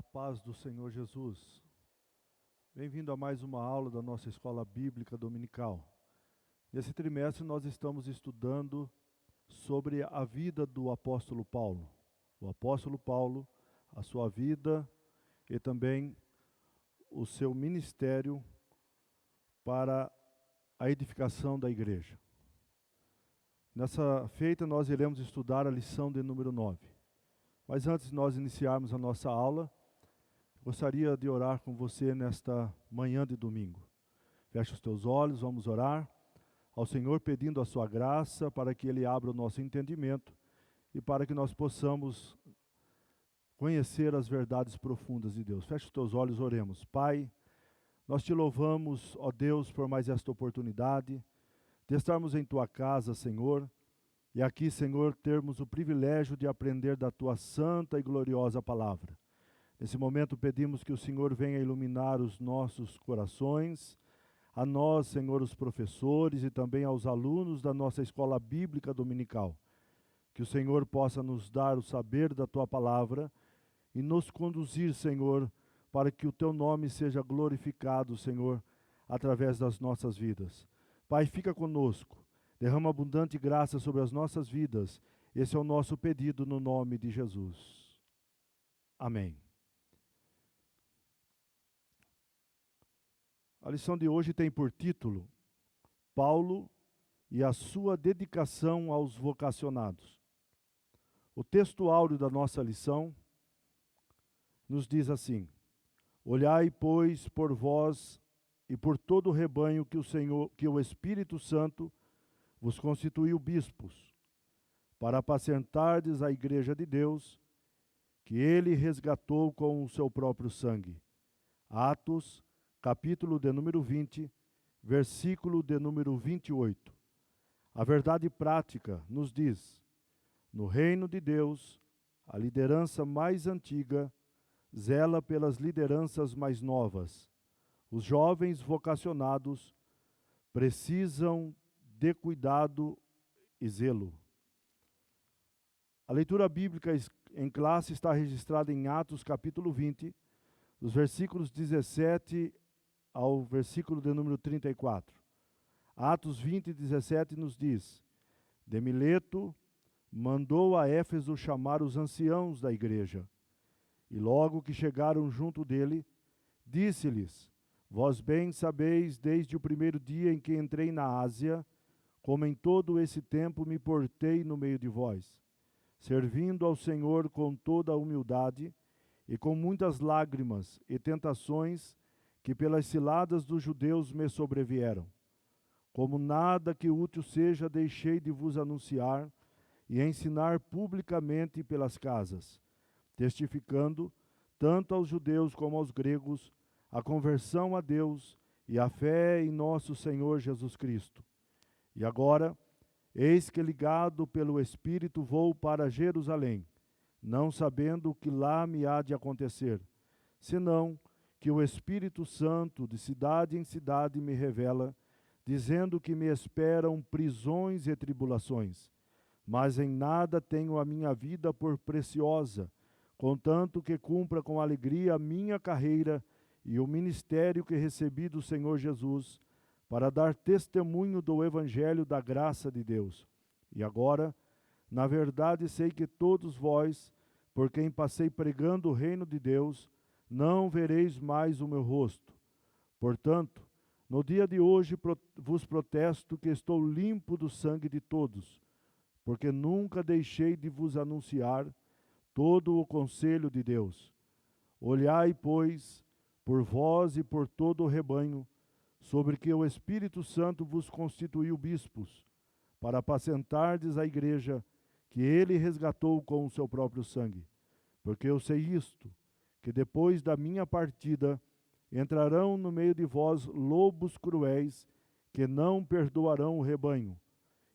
A paz do Senhor Jesus. Bem-vindo a mais uma aula da nossa Escola Bíblica Dominical. Nesse trimestre nós estamos estudando sobre a vida do apóstolo Paulo. O apóstolo Paulo, a sua vida e também o seu ministério para a edificação da igreja. Nessa feita nós iremos estudar a lição de número 9. Mas antes de nós iniciarmos a nossa aula, gostaria de orar com você nesta manhã de domingo. Feche os teus olhos, vamos orar ao Senhor pedindo a sua graça para que Ele abra o nosso entendimento e para que nós possamos conhecer as verdades profundas de Deus. Feche os teus olhos, oremos. Pai, nós te louvamos, ó Deus, por mais esta oportunidade de estarmos em tua casa, Senhor, e aqui, Senhor, termos o privilégio de aprender da tua santa e gloriosa palavra. Nesse momento pedimos que o Senhor venha iluminar os nossos corações, a nós, Senhor, os professores e também aos alunos da nossa escola bíblica dominical. Que o Senhor possa nos dar o saber da tua palavra e nos conduzir, Senhor, para que o teu nome seja glorificado, Senhor, através das nossas vidas. Pai, fica conosco, derrama abundante graça sobre as nossas vidas. Esse é o nosso pedido no nome de Jesus. Amém. A lição de hoje tem por título Paulo e a sua dedicação aos vocacionados. O texto áureo da nossa lição nos diz assim: Olhai, pois, por vós e por todo o rebanho que o Espírito Santo vos constituiu bispos, para apacentardes a igreja de Deus, que ele resgatou com o seu próprio sangue. Atos capítulo de número 20, versículo de número 28. A verdade prática nos diz: no reino de Deus, a liderança mais antiga zela pelas lideranças mais novas. Os jovens vocacionados precisam de cuidado e zelo. A leitura bíblica em classe está registrada em Atos capítulo 20, dos versículos 17 ao versículo de número 34. Atos 20, 17 nos diz: De Mileto mandou a Éfeso chamar os anciãos da igreja, e logo que chegaram junto dele, disse-lhes: Vós bem sabeis, desde o primeiro dia em que entrei na Ásia, como em todo esse tempo me portei no meio de vós, servindo ao Senhor com toda a humildade e com muitas lágrimas e tentações que pelas ciladas dos judeus me sobrevieram. Como nada que útil seja, deixei de vos anunciar e ensinar publicamente pelas casas, testificando, tanto aos judeus como aos gregos, a conversão a Deus e a fé em nosso Senhor Jesus Cristo. E agora, eis que ligado pelo Espírito vou para Jerusalém, não sabendo o que lá me há de acontecer, senão que o Espírito Santo de cidade em cidade me revela, dizendo que me esperam prisões e tribulações. Mas em nada tenho a minha vida por preciosa, contanto que cumpra com alegria a minha carreira e o ministério que recebi do Senhor Jesus, para dar testemunho do Evangelho da graça de Deus. E agora, na verdade, sei que todos vós, por quem passei pregando o reino de Deus, não vereis mais o meu rosto. Portanto, no dia de hoje vos protesto que estou limpo do sangue de todos, porque nunca deixei de vos anunciar todo o conselho de Deus. Olhai, pois, por vós e por todo o rebanho, sobre que o Espírito Santo vos constituiu bispos, para apacentardes a igreja que ele resgatou com o seu próprio sangue. Porque eu sei isto, que depois da minha partida entrarão no meio de vós lobos cruéis, que não perdoarão o rebanho,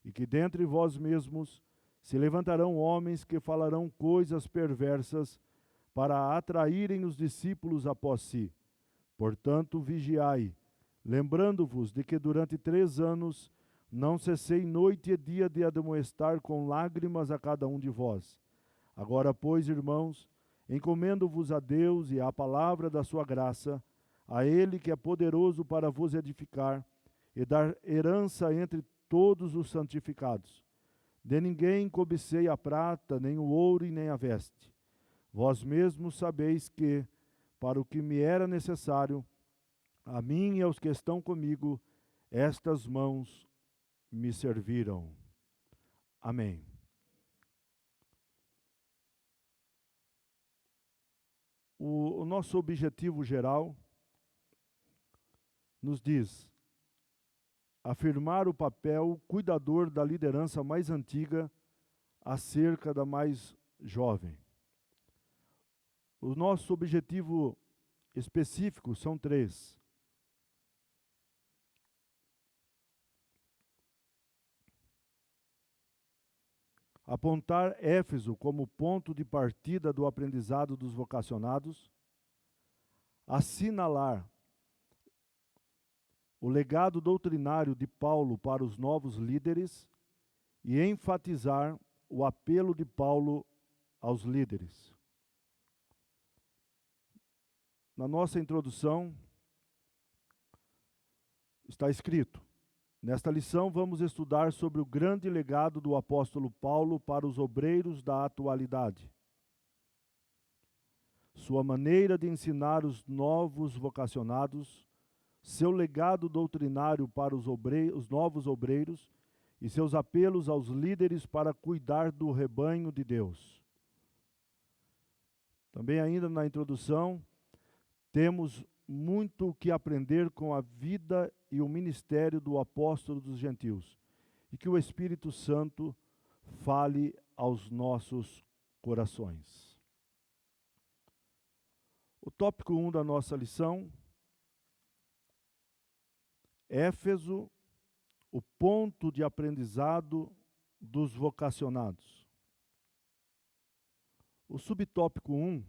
e que dentre vós mesmos se levantarão homens que falarão coisas perversas para atraírem os discípulos após si. Portanto, vigiai, lembrando-vos de que durante 3 anos não cessei noite e dia de admoestar com lágrimas a cada um de vós. Agora, pois, irmãos, encomendo-vos a Deus e à palavra da sua graça, a Ele que é poderoso para vos edificar e dar herança entre todos os santificados. De ninguém cobicei a prata, nem o ouro e nem a veste. Vós mesmos sabeis que, para o que me era necessário, a mim e aos que estão comigo, estas mãos me serviram. Amém. O nosso objetivo geral nos diz afirmar o papel cuidador da liderança mais antiga acerca da mais jovem. O nosso objetivo específico são 3. Apontar Éfeso como ponto de partida do aprendizado dos vocacionados, assinalar o legado doutrinário de Paulo para os novos líderes e enfatizar o apelo de Paulo aos líderes. Na nossa introdução está escrito: nesta lição vamos estudar sobre o grande legado do apóstolo Paulo para os obreiros da atualidade. Sua maneira de ensinar os novos vocacionados, seu legado doutrinário para os novos obreiros e seus apelos aos líderes para cuidar do rebanho de Deus. Também ainda na introdução, temos muito o que aprender com a vida e o ministério do apóstolo dos gentios, e que o Espírito Santo fale aos nossos corações. O tópico 1 da nossa lição: Éfeso, o ponto de aprendizado dos vocacionados. O subtópico 1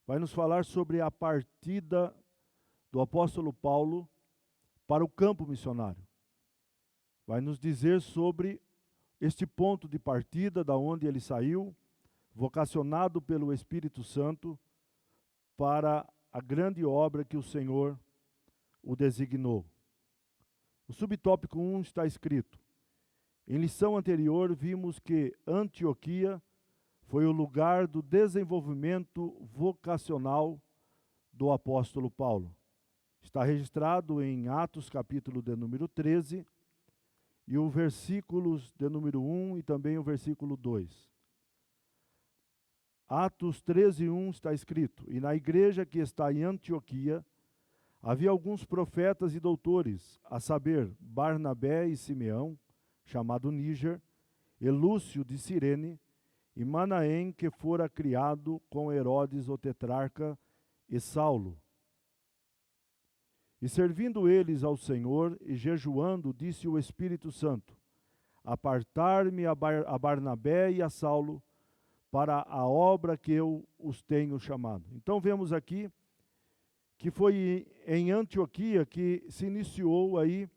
vai nos falar sobre a partida do apóstolo Paulo para o campo missionário. Vai nos dizer sobre este ponto de partida, da onde ele saiu, vocacionado pelo Espírito Santo para a grande obra que o Senhor o designou. O subtópico 1 está escrito: em lição anterior vimos que Antioquia foi o lugar do desenvolvimento vocacional do apóstolo Paulo. Está registrado em Atos capítulo de número 13 e o versículos de número 1 e também o versículo 2. Atos 13:1 está escrito: e na igreja que está em Antioquia havia alguns profetas e doutores, a saber, Barnabé e Simeão, chamado Níger, e Lúcio de Cirene, e Manaém, que fora criado com Herodes o tetrarca, e Saulo. E servindo eles ao Senhor e jejuando, disse o Espírito Santo: apartar-me a Barnabé e a Saulo para a obra que eu os tenho chamado. Então vemos aqui que foi em Antioquia que se iniciou aí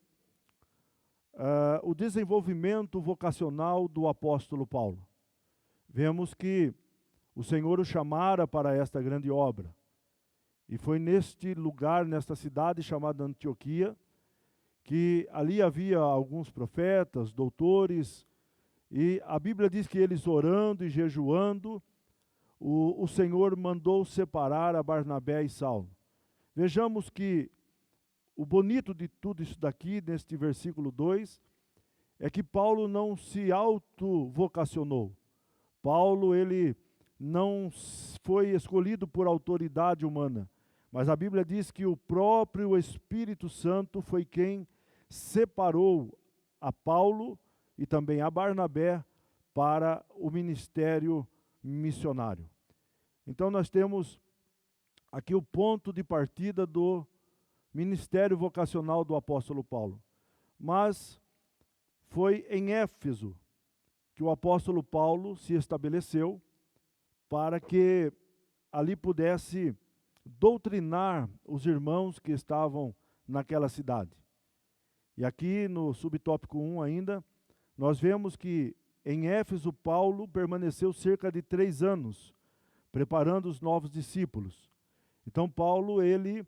o desenvolvimento vocacional do apóstolo Paulo. Vemos que o Senhor o chamara para esta grande obra. E foi neste lugar, nesta cidade chamada Antioquia, que ali havia alguns profetas, doutores, e a Bíblia diz que eles orando e jejuando, o Senhor mandou separar a Barnabé e Saulo. Vejamos que o bonito de tudo isso daqui, neste versículo 2, é que Paulo não se auto-vocacionou. Paulo, ele não foi escolhido por autoridade humana, mas a Bíblia diz que o próprio Espírito Santo foi quem separou a Paulo e também a Barnabé para o ministério missionário. Então nós temos aqui o ponto de partida do ministério vocacional do apóstolo Paulo. Mas foi em Éfeso que o apóstolo Paulo se estabeleceu para que ali pudesse doutrinar os irmãos que estavam naquela cidade. E aqui no subtópico 1 ainda, nós vemos que em Éfeso Paulo permaneceu cerca de 3 anos, preparando os novos discípulos. Então Paulo, ele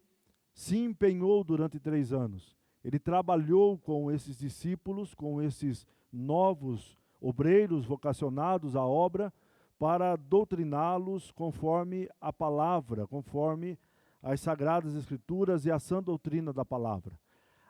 se empenhou durante 3 anos. Ele trabalhou com esses discípulos, com esses novos obreiros vocacionados à obra, para doutriná-los conforme a palavra, conforme as Sagradas Escrituras e a sã doutrina da palavra.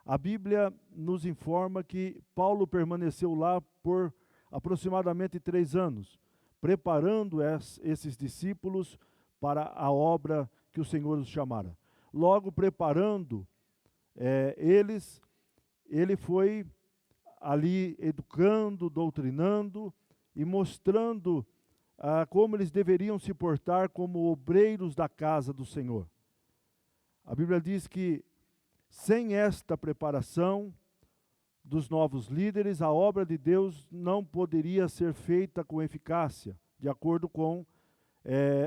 A Bíblia nos informa que Paulo permaneceu lá por aproximadamente 3 anos, preparando esses discípulos para a obra que o Senhor os chamara. Logo, preparando eles, ele foi ali educando, doutrinando e mostrando como eles deveriam se portar como obreiros da casa do Senhor. A Bíblia diz que sem esta preparação dos novos líderes, a obra de Deus não poderia ser feita com eficácia, de acordo com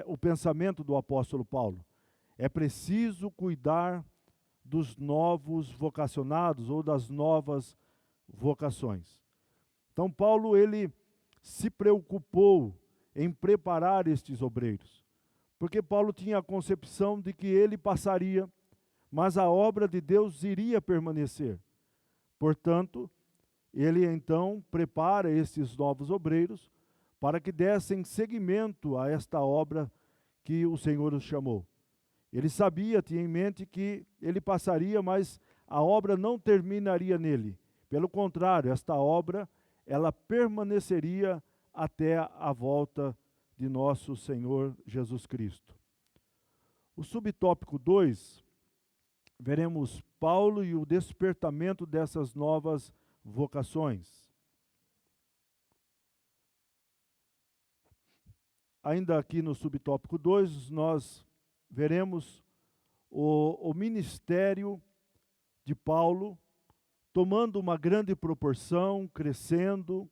o pensamento do apóstolo Paulo. É preciso cuidar dos novos vocacionados ou das novas vocações. Então Paulo, ele se preocupou em preparar estes obreiros, porque Paulo tinha a concepção de que ele passaria, mas a obra de Deus iria permanecer. Portanto, ele então prepara estes novos obreiros para que dessem seguimento a esta obra que o Senhor os chamou. Ele sabia, tinha em mente que ele passaria, mas a obra não terminaria nele. Pelo contrário, esta obra, ela permaneceria até a volta de nosso Senhor Jesus Cristo. O subtópico 2, veremos Paulo e o despertamento dessas novas vocações. Ainda aqui no subtópico 2, nós veremos o ministério de Paulo tomando uma grande proporção, crescendo,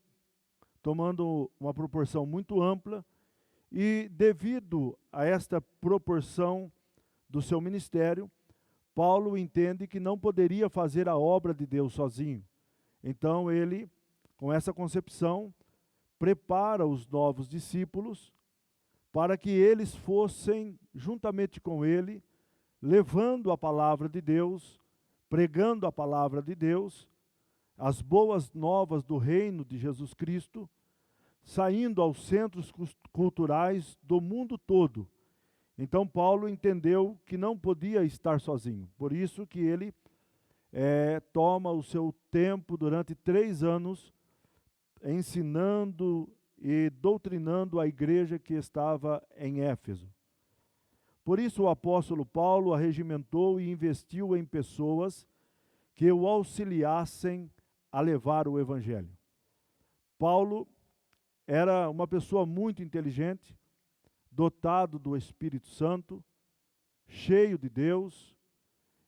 tomando uma proporção muito ampla, e devido a esta proporção do seu ministério, Paulo entende que não poderia fazer a obra de Deus sozinho. Então ele, com essa concepção, prepara os novos discípulos para que eles fossem, juntamente com ele, levando a palavra de Deus, pregando a palavra de Deus, as boas novas do reino de Jesus Cristo, saindo aos centros culturais do mundo todo. Então Paulo entendeu que não podia estar sozinho, por isso que ele toma o seu tempo durante 3 anos ensinando e doutrinando a igreja que estava em Éfeso. Por isso o apóstolo Paulo arregimentou e investiu em pessoas que o auxiliassem a levar o evangelho. Paulo era uma pessoa muito inteligente, dotado do Espírito Santo, cheio de Deus,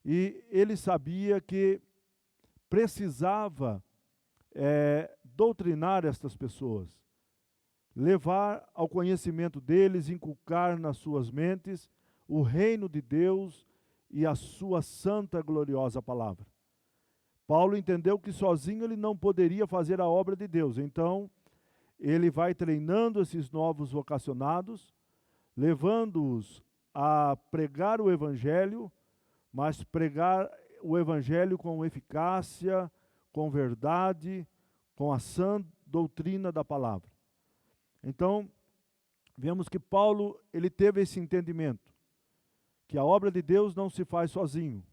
e ele sabia que precisava doutrinar estas pessoas, levar ao conhecimento deles, inculcar nas suas mentes o reino de Deus e a sua santa, gloriosa palavra. Paulo entendeu que sozinho ele não poderia fazer a obra de Deus, então ele vai treinando esses novos vocacionados, levando-os a pregar o evangelho, mas pregar o evangelho com eficácia, com verdade, com a sã doutrina da palavra. Então, vemos que Paulo, ele teve esse entendimento, que a obra de Deus não se faz sozinho.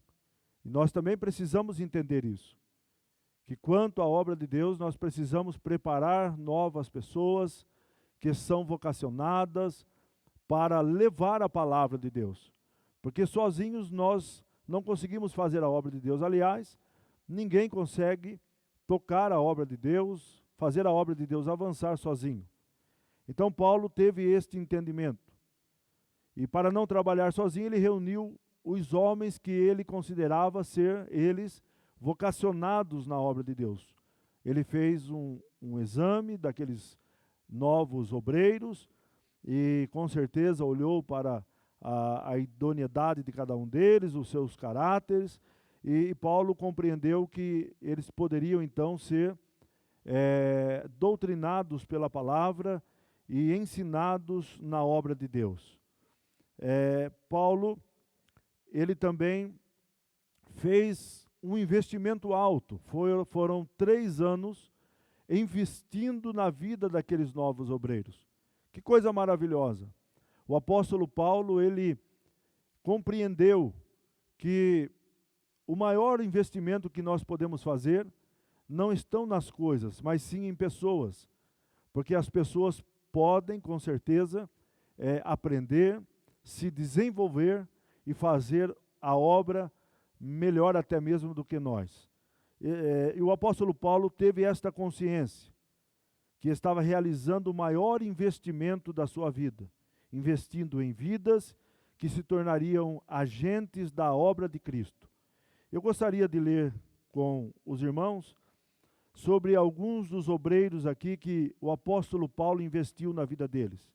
E nós também precisamos entender isso, que quanto à obra de Deus, nós precisamos preparar novas pessoas que são vocacionadas para levar a palavra de Deus. Porque sozinhos nós não conseguimos fazer a obra de Deus. Aliás, ninguém consegue tocar a obra de Deus, fazer a obra de Deus avançar sozinho. Então Paulo teve este entendimento. E para não trabalhar sozinho, ele reuniu os homens que ele considerava ser eles vocacionados na obra de Deus. Ele fez um exame daqueles novos obreiros e com certeza olhou para a idoneidade de cada um deles, os seus caráteres, e Paulo compreendeu que eles poderiam então ser doutrinados pela palavra e ensinados na obra de Deus. Paulo, ele também fez um investimento alto. Foram 3 anos investindo na vida daqueles novos obreiros. Que coisa maravilhosa! O apóstolo Paulo, ele compreendeu que o maior investimento que nós podemos fazer não estão nas coisas, mas sim em pessoas. Porque as pessoas podem, com certeza, aprender, se desenvolver e fazer a obra melhor até mesmo do que nós. E o apóstolo Paulo teve esta consciência, que estava realizando o maior investimento da sua vida, investindo em vidas que se tornariam agentes da obra de Cristo. Eu gostaria de ler com os irmãos sobre alguns dos obreiros aqui que o apóstolo Paulo investiu na vida deles.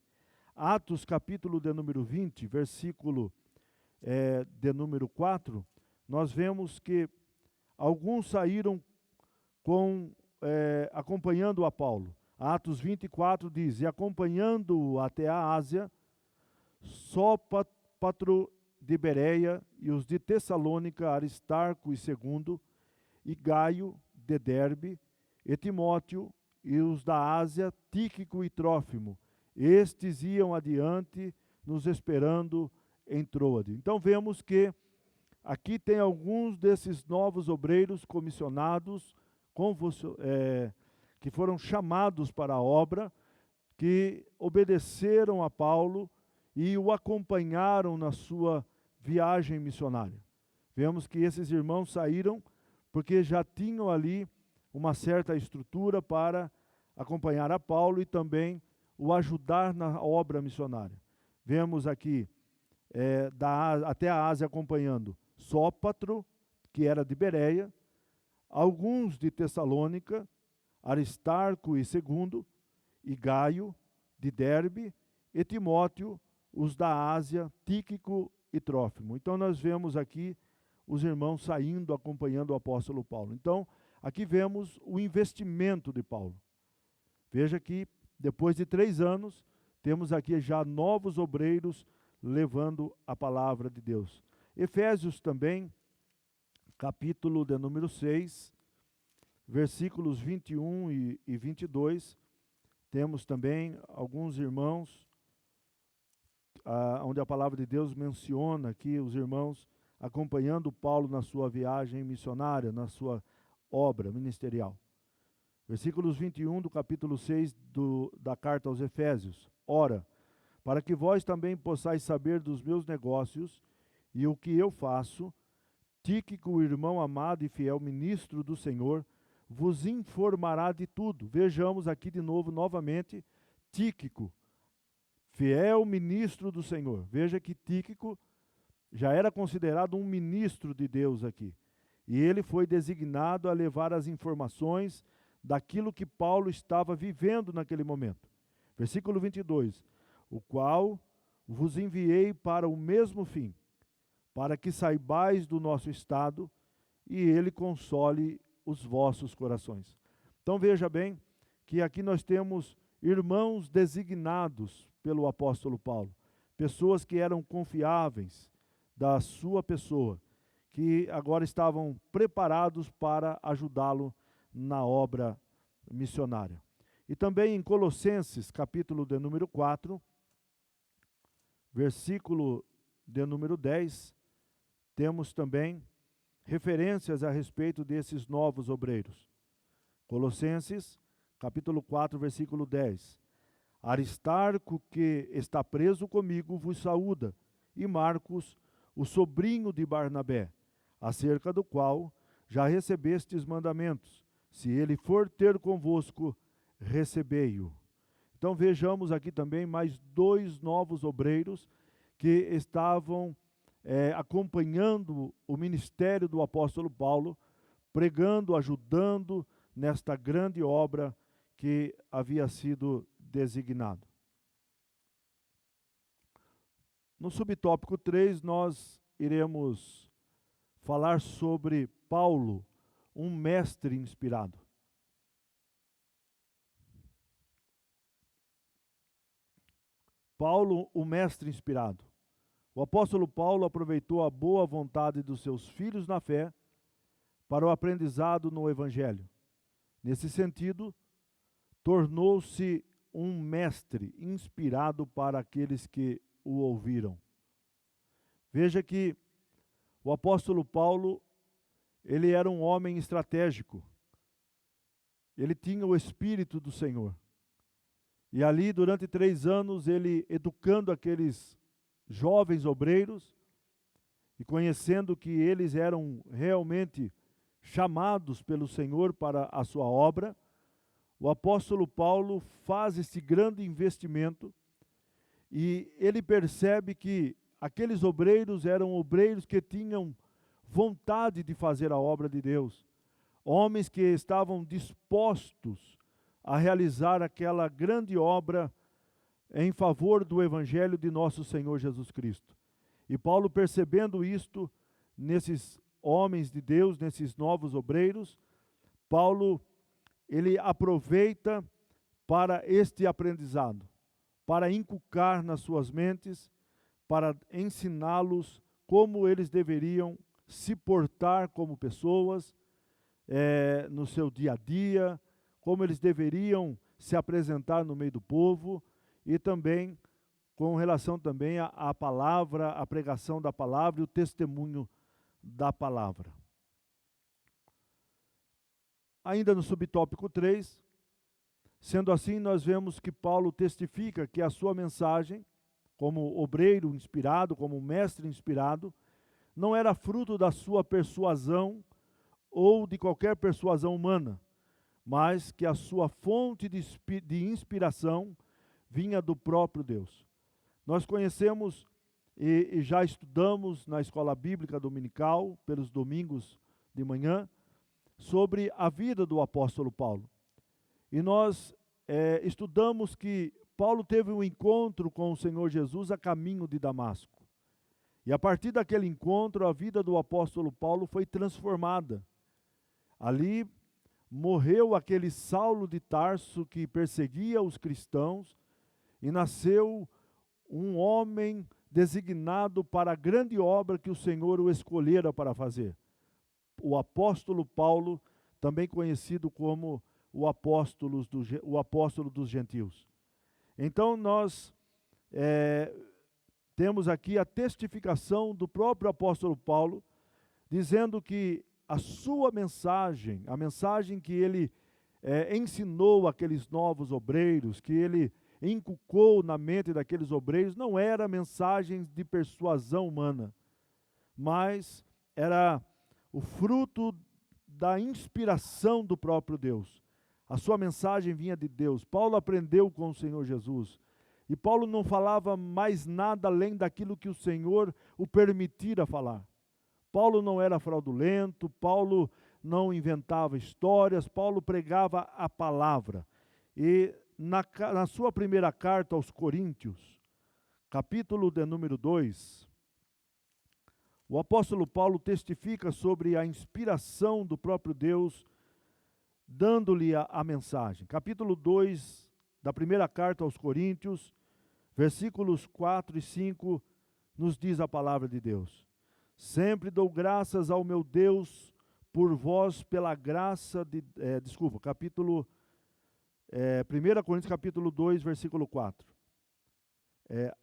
Atos, capítulo de número 20, versículo de número 4, nós vemos que alguns saíram acompanhando a Paulo. Atos 24 diz: e acompanhando-o até a Ásia, Sópatro de Bereia e os de Tessalônica, Aristarco e Segundo, e Gaio de Derbe, e Timóteo, e os da Ásia, Tíquico e Trófimo. Estes iam adiante, nos esperando em Troade. Então vemos que aqui tem alguns desses novos obreiros comissionados, que foram chamados para a obra, que obedeceram a Paulo e o acompanharam na sua viagem missionária. Vemos que esses irmãos saíram porque já tinham ali uma certa estrutura para acompanhar a Paulo e também o ajudar na obra missionária. Vemos aqui até a Ásia acompanhando Sópatro, que era de Bereia, alguns de Tessalônica, Aristarco e Segundo, e Gaio de Derbe, e Timóteo, os da Ásia, Tíquico e Trófimo. Então nós vemos aqui os irmãos saindo, acompanhando o apóstolo Paulo. Então, aqui vemos o investimento de Paulo. Veja que depois de 3 anos, temos aqui já novos obreiros levando a palavra de Deus. Efésios também, capítulo de número 6, versículos 21 e 22, temos também alguns irmãos, onde a palavra de Deus menciona aqui os irmãos acompanhando Paulo na sua viagem missionária, na sua obra ministerial. Versículos 21 do capítulo 6 da carta aos Efésios. Ora, para que vós também possais saber dos meus negócios e o que eu faço, Tíquico, o irmão amado e fiel ministro do Senhor, vos informará de tudo. Vejamos aqui de novo, novamente, Tíquico, fiel ministro do Senhor. Veja que Tíquico já era considerado um ministro de Deus aqui. E ele foi designado a levar as informações daquilo que Paulo estava vivendo naquele momento. Versículo 22. O qual vos enviei para o mesmo fim, para que saibais do nosso estado e ele console os vossos corações. Então veja bem que aqui nós temos irmãos designados pelo apóstolo Paulo, pessoas que eram confiáveis da sua pessoa, que agora estavam preparados para ajudá-lo na obra missionária. E também em Colossenses, capítulo de número 4, versículo de número 10, temos também referências a respeito desses novos obreiros. Colossenses, capítulo 4, versículo 10. Aristarco, que está preso comigo, vos saúda, e Marcos, o sobrinho de Barnabé, acerca do qual já recebestes mandamentos. Se ele for ter convosco, recebei-o. Então vejamos aqui também mais 2 novos obreiros que estavam acompanhando o ministério do apóstolo Paulo, pregando, ajudando nesta grande obra que havia sido designado. No subtópico 3, nós iremos falar sobre Paulo, um mestre inspirado. Paulo, o mestre inspirado. O apóstolo Paulo aproveitou a boa vontade dos seus filhos na fé para o aprendizado no Evangelho. Nesse sentido, tornou-se um mestre inspirado para aqueles que o ouviram. Veja que o apóstolo Paulo, ele era um homem estratégico. Ele tinha o Espírito do Senhor. E ali, durante 3 anos, ele educando aqueles jovens obreiros e conhecendo que eles eram realmente chamados pelo Senhor para a sua obra, o apóstolo Paulo faz esse grande investimento e ele percebe que aqueles obreiros eram obreiros que tinham vontade de fazer a obra de Deus, homens que estavam dispostos a realizar aquela grande obra em favor do Evangelho de nosso Senhor Jesus Cristo. E Paulo, percebendo isto nesses homens de Deus, nesses novos obreiros, Paulo, ele aproveita para este aprendizado, para inculcar nas suas mentes, para ensiná-los como eles deveriam se portar como pessoas, no seu dia a dia, como eles deveriam se apresentar no meio do povo, e também com relação também à palavra, à pregação da palavra e o testemunho da palavra. Ainda no subtópico 3, sendo assim, nós vemos que Paulo testifica que a sua mensagem, como obreiro inspirado, como mestre inspirado, não era fruto da sua persuasão ou de qualquer persuasão humana, mas que a sua fonte de inspiração vinha do próprio Deus. Nós conhecemos e já estudamos na escola bíblica dominical, pelos domingos de manhã, sobre a vida do apóstolo Paulo. E nós estudamos que Paulo teve um encontro com o Senhor Jesus a caminho de Damasco. E a partir daquele encontro, a vida do apóstolo Paulo foi transformada. Ali morreu aquele Saulo de Tarso que perseguia os cristãos e nasceu um homem designado para a grande obra que o Senhor o escolhera para fazer. O apóstolo Paulo, também conhecido como o apóstolo dos gentios. Então nós temos aqui a testificação do próprio apóstolo Paulo, dizendo que a sua mensagem, a mensagem que ele ensinou àqueles novos obreiros, que ele inculcou na mente daqueles obreiros, não era mensagens de persuasão humana, mas era o fruto da inspiração do próprio Deus. A sua mensagem vinha de Deus. Paulo aprendeu com o Senhor Jesus. E Paulo não falava mais nada além daquilo que o Senhor o permitira falar. Paulo não era fraudulento, Paulo não inventava histórias, Paulo pregava a palavra. E na sua primeira carta aos Coríntios, capítulo de número 2, o apóstolo Paulo testifica sobre a inspiração do próprio Deus, dando-lhe a mensagem. Capítulo 2 da primeira carta aos Coríntios, versículos 4 e 5, nos diz a palavra de Deus. Sempre dou graças ao meu Deus por vós pela graça de... 1 Coríntios capítulo 2, versículo 4.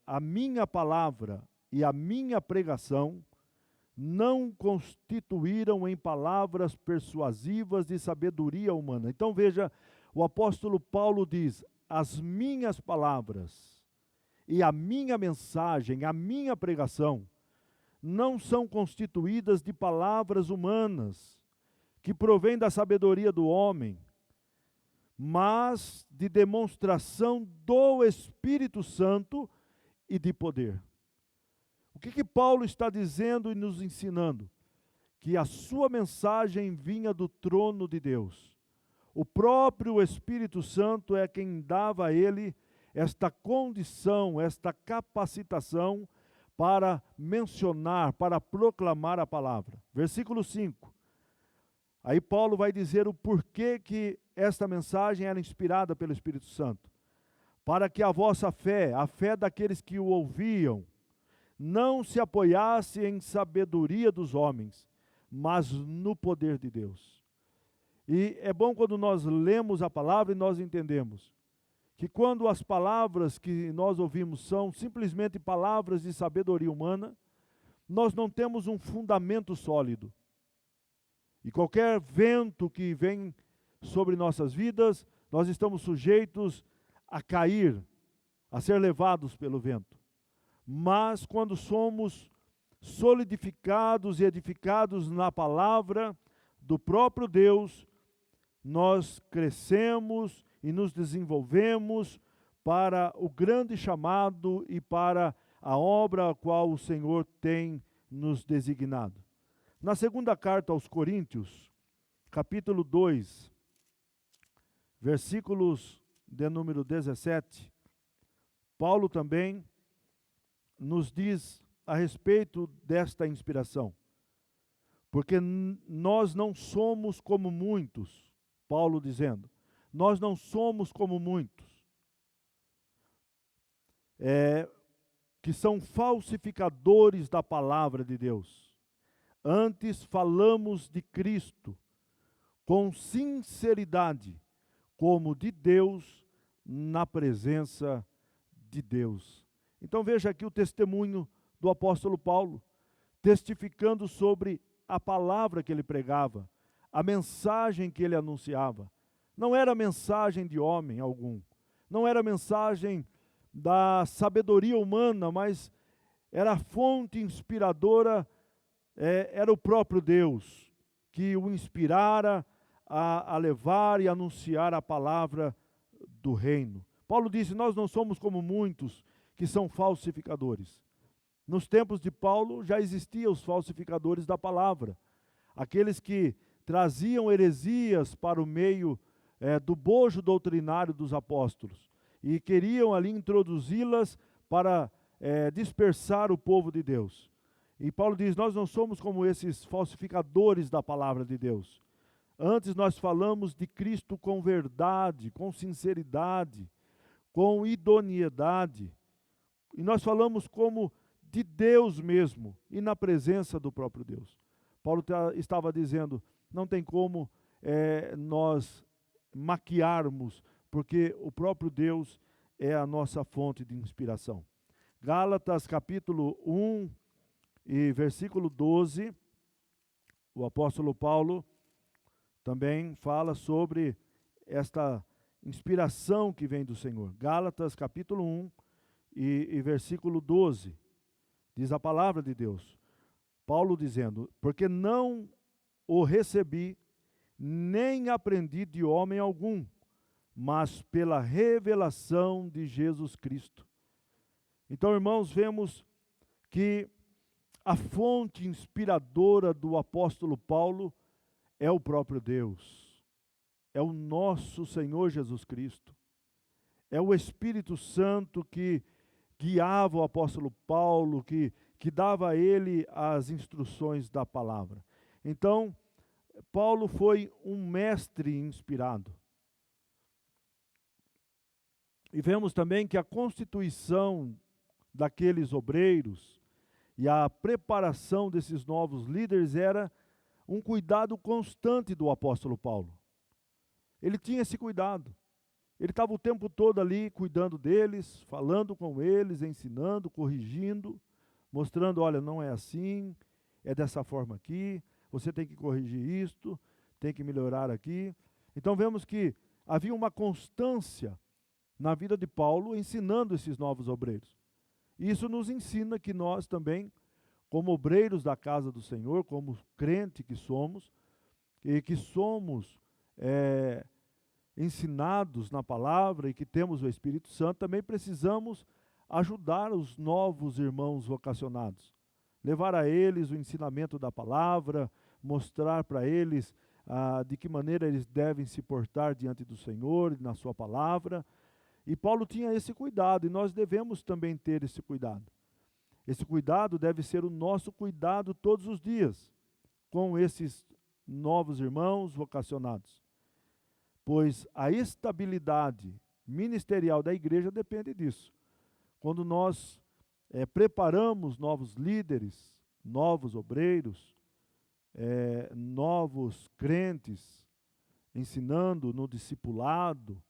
A minha palavra e a minha pregação não constituíram em palavras persuasivas de sabedoria humana. Então veja, o apóstolo Paulo diz, as minhas palavras e a minha mensagem, a minha pregação, não são constituídas de palavras humanas, que provém da sabedoria do homem, mas de demonstração do Espírito Santo e de poder. O que Paulo está dizendo e nos ensinando? Que a sua mensagem vinha do trono de Deus. O próprio Espírito Santo é quem dava a ele esta condição, esta capacitação para mencionar, para proclamar a palavra. Versículo 5. Aí Paulo vai dizer o porquê que esta mensagem era inspirada pelo Espírito Santo. Para que a vossa fé, a fé daqueles que o ouviam, não se apoiasse em sabedoria dos homens, mas no poder de Deus. E é bom quando nós lemos a palavra e nós entendemos que quando as palavras que nós ouvimos são simplesmente palavras de sabedoria humana, nós não temos um fundamento sólido. E qualquer vento que vem sobre nossas vidas, nós estamos sujeitos a cair, a ser levados pelo vento. Mas quando somos solidificados e edificados na palavra do próprio Deus, nós crescemos e nos desenvolvemos para o grande chamado e para a obra a qual o Senhor tem nos designado. Na segunda carta aos Coríntios, capítulo 2, versículos de número 17, Paulo também nos diz a respeito desta inspiração. Porque nós não somos como muitos, Paulo dizendo, nós não somos como muitos, que são falsificadores da palavra de Deus. Antes falamos de Cristo com sinceridade, como de Deus, na presença de Deus. Então veja aqui o testemunho do apóstolo Paulo, testificando sobre a palavra que ele pregava, a mensagem que ele anunciava. Não era mensagem de homem algum, não era mensagem da sabedoria humana, mas era a fonte inspiradora, era o próprio Deus que o inspirara a levar e anunciar a palavra do reino. Paulo disse, nós não somos como muitos que são falsificadores. Nos tempos de Paulo já existiam os falsificadores da palavra, aqueles que traziam heresias para o meio do bojo doutrinário dos apóstolos e queriam ali introduzi-las para dispersar o povo de Deus. E Paulo diz, nós não somos como esses falsificadores da palavra de Deus. Antes nós falamos de Cristo com verdade, com sinceridade, com idoneidade. E nós falamos como de Deus mesmo e na presença do próprio Deus. Paulo estava dizendo, não tem como nós maquiarmos, porque o próprio Deus é a nossa fonte de inspiração. Gálatas capítulo 1 e versículo 12, o apóstolo Paulo também fala sobre esta inspiração que vem do Senhor. Gálatas capítulo 1 e versículo 12, diz a palavra de Deus. Paulo dizendo, porque não o recebi, nem aprendi de homem algum, mas pela revelação de Jesus Cristo. Então, irmãos, vemos que a fonte inspiradora do apóstolo Paulo é o próprio Deus, é o nosso Senhor Jesus Cristo, é o Espírito Santo que guiava o apóstolo Paulo, que dava a ele as instruções da palavra. Então, Paulo foi um mestre inspirado. E vemos também que a constituição daqueles obreiros e a preparação desses novos líderes era um cuidado constante do apóstolo Paulo. Ele tinha esse cuidado. Ele estava o tempo todo ali cuidando deles, falando com eles, ensinando, corrigindo, mostrando, olha, não é assim, é dessa forma aqui, você tem que corrigir isto, tem que melhorar aqui. Então vemos que havia uma constância na vida de Paulo ensinando esses novos obreiros. Isso nos ensina que nós também, como obreiros da casa do Senhor, como crente que somos, e que somos ensinados na palavra e que temos o Espírito Santo, também precisamos ajudar os novos irmãos vocacionados. Levar a eles o ensinamento da palavra, mostrar para eles de que maneira eles devem se portar diante do Senhor e na sua palavra. E Paulo tinha esse cuidado, e nós devemos também ter esse cuidado. Esse cuidado deve ser o nosso cuidado todos os dias, com esses novos irmãos vocacionados. Pois a estabilidade ministerial da igreja depende disso. Quando nós preparamos novos líderes, novos obreiros, novos crentes, ensinando no discipulado,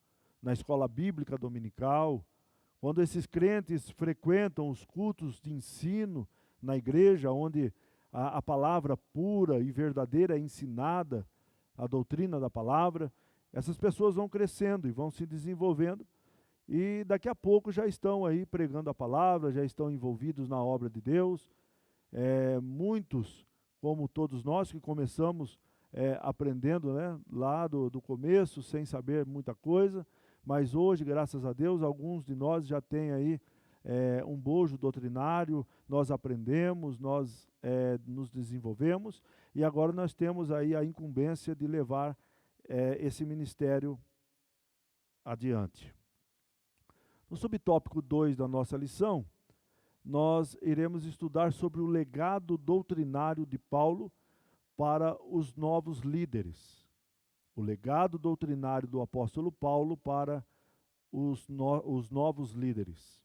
na escola bíblica dominical, quando esses crentes frequentam os cultos de ensino na igreja, onde a palavra pura e verdadeira é ensinada, a doutrina da palavra, essas pessoas vão crescendo e vão se desenvolvendo, e daqui a pouco já estão aí pregando a palavra, já estão envolvidos na obra de Deus. Muitos, como todos nós que começamos aprendendo, né, lá do começo, sem saber muita coisa, mas hoje, graças a Deus, alguns de nós já têm aí um bojo doutrinário, nós aprendemos, nós nos desenvolvemos, e agora nós temos aí a incumbência de levar esse ministério adiante. No subtópico 2 da nossa lição, nós iremos estudar sobre o legado doutrinário de Paulo para os novos líderes. O legado doutrinário do apóstolo Paulo para os novos líderes.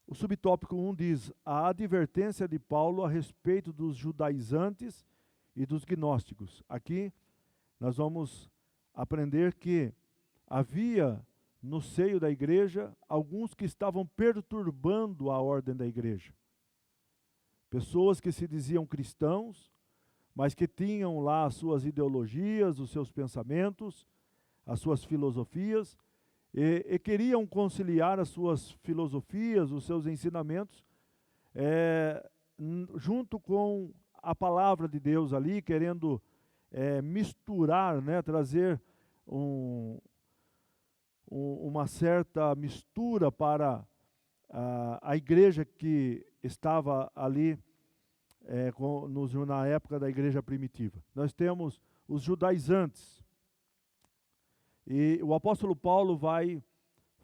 O subtópico 1 diz: a advertência de Paulo a respeito dos judaizantes e dos gnósticos. Aqui nós vamos aprender que havia no seio da igreja alguns que estavam perturbando a ordem da igreja. Pessoas que se diziam cristãos, mas que tinham lá as suas ideologias, os seus pensamentos, as suas filosofias, e queriam conciliar as suas filosofias, os seus ensinamentos, junto com a palavra de Deus ali, querendo misturar, né, trazer uma certa mistura para a igreja que estava ali na época da igreja primitiva. Nós temos os judaizantes. E o apóstolo Paulo vai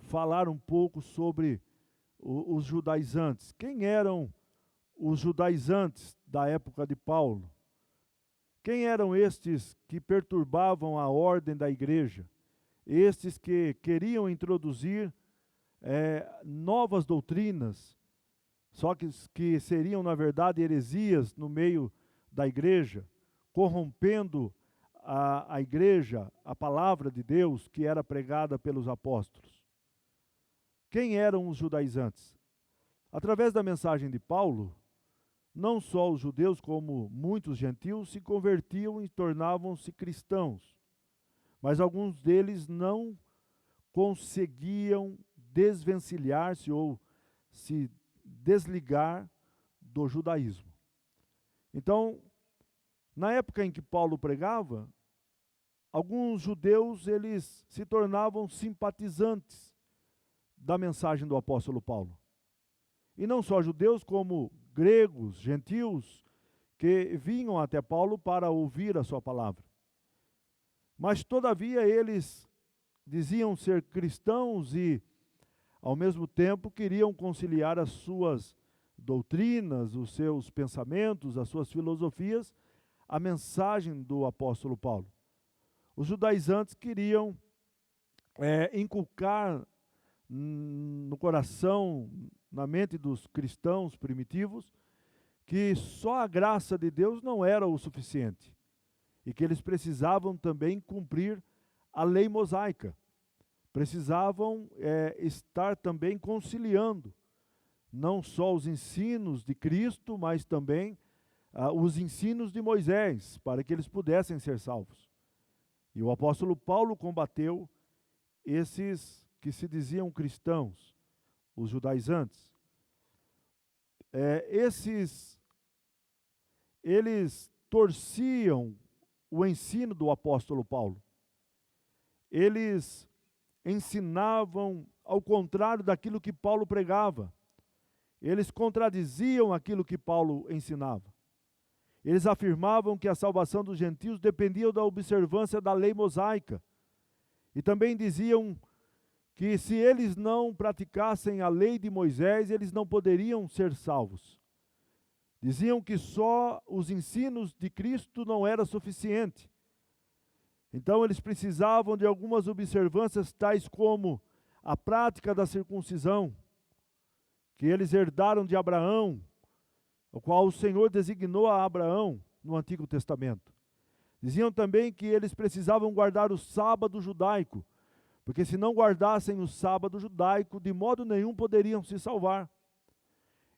falar um pouco sobre os judaizantes. Quem eram os judaizantes da época de Paulo? Quem eram estes que perturbavam a ordem da igreja? Estes que queriam introduzir novas doutrinas, só que seriam, na verdade, heresias no meio da igreja, corrompendo a igreja, a palavra de Deus que era pregada pelos apóstolos. Quem eram os judaizantes? Através da mensagem de Paulo, não só os judeus, como muitos gentios, se convertiam e tornavam-se cristãos, mas alguns deles não conseguiam desvencilhar-se ou se desligar do judaísmo. Então, na época em que Paulo pregava, alguns judeus eles se tornavam simpatizantes da mensagem do apóstolo Paulo. E não só judeus, como gregos, gentios, que vinham até Paulo para ouvir a sua palavra. Mas, todavia, eles diziam ser cristãos e, ao mesmo tempo, queriam conciliar as suas doutrinas, os seus pensamentos, as suas filosofias, a mensagem do apóstolo Paulo. Os judaizantes queriam inculcar no coração, na mente dos cristãos primitivos, que só a graça de Deus não era o suficiente e que eles precisavam também cumprir a lei mosaica. Precisavam estar também conciliando não só os ensinos de Cristo, mas também os ensinos de Moisés, para que eles pudessem ser salvos. E o apóstolo Paulo combateu esses que se diziam cristãos, os judaizantes. Eles torciam o ensino do apóstolo Paulo. Eles ensinavam ao contrário daquilo que Paulo pregava. Eles contradiziam aquilo que Paulo ensinava. Eles afirmavam que a salvação dos gentios dependia da observância da lei mosaica. E também diziam que se eles não praticassem a lei de Moisés, eles não poderiam ser salvos. Diziam que só os ensinos de Cristo não era suficiente. Então eles precisavam de algumas observâncias tais como a prática da circuncisão, que eles herdaram de Abraão, o qual o Senhor designou a Abraão no Antigo Testamento. Diziam também que eles precisavam guardar o sábado judaico, porque se não guardassem o sábado judaico, de modo nenhum poderiam se salvar.